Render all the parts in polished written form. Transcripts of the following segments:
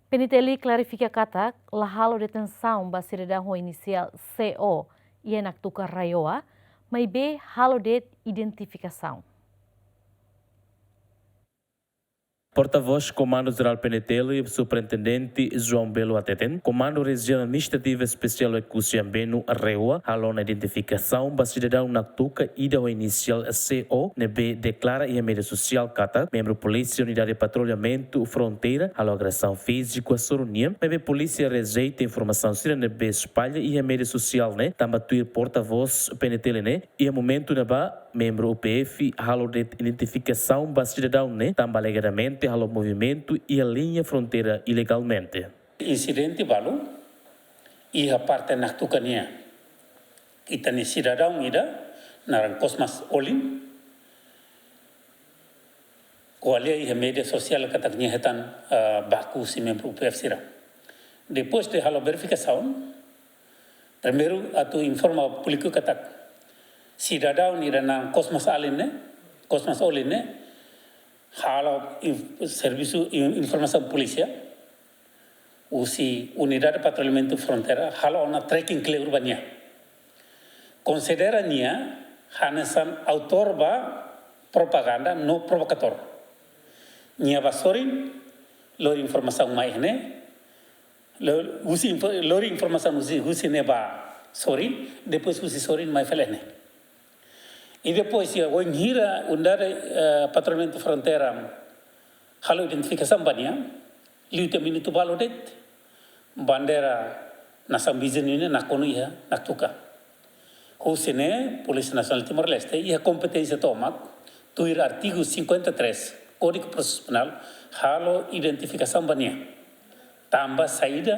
PNTLI clarifica kata lahalo detenção ba cidadão inicial CO e enaktuka raioa, mas B halo de identificação. Porta-voz Comando-Geral PNTLI, Superintendente João Belo Ateten, Comando Regional Administrativo Especial Ecuciambeno Reua, halona identificação ba cidadão naktuka ida o inicial CO, nebe declara e a mídia social kata, membro Polícia Unidade de Patrulhamento Fronteira, halo agressão física Sorunia, nebe Polícia rejeita informação sira nebe espalha e a mídia social, né, tambatuir porta-voz PNTLI, né, e a momento neba membro UPF, halo de identificação ba cidadão, né, tamba alegadamente halo movimento e a linha fronteira ilegalmente. Incidente balu e a parte naktukania kita ni cidadão ida narang kosmas olin kualia e a mídia social kataknya hetan baku si membro UPF sira. Depois de halo verificação, primeiro atu informa público katak cidadão ida nang kosmas olin ne halo serviço informação polícia usi unidade de patrulhamento fronteira halo na tracking clear urbania considera nia hanesan autor ba propaganda no provocator nia basorin lor informação mais né lor informação usi ne ba sorin depois usi sorin mais feliz né. E depois, o Inhira, unidade patrulhamento fronteira, halo identificação banyak, liuta minuto balodet, bandera nasam bizin ini nakonu ia naktuka. Husine, Polícia Nacional de Timor-Leste, ia competência tomak, tuir artigo 53, Código Processo Penal, halo identificação banyak. Tambah saída,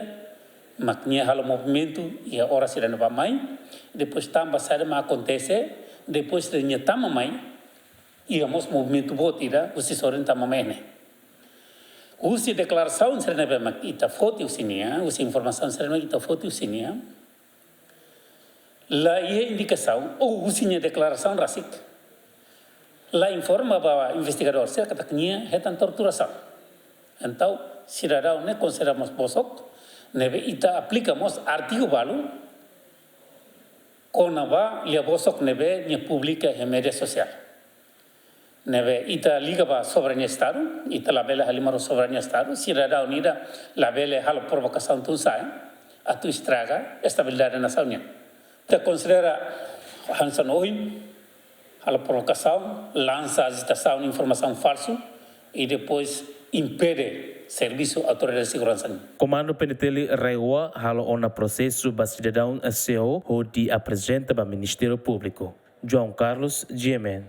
maknya halo movimento, ia hora sirena bamai, depois tambah saída ma acontece, depois de minha tamamai íamos movimento botira o sisorin tamamai né o se declaração serena bem ita foto usinia o se informação serena ita foto usinia lá ia indicação ou usinia declaração rasik lá informa bahwa investigador ser kataknya hetan torturação então cidadão né consideramos bosok neve ita aplicamos artigo balu konaba lia bosok nebe nia publica em mídia social. Nebe ita liga ba soberania estado, ita la bela halimaro soberania estado, cidadão unida la bela halo provocação tu sai, a tu estraga estabilidade nacional. Te considera Hanson Oin, halo provocação, lança agitação, informação falso e depois impede serviço autoridade de segurança. Comando PNTLI Reua halo ona processo ba cidadão CO ho di apresenta ba Ministério Público. João Carlos, GMN.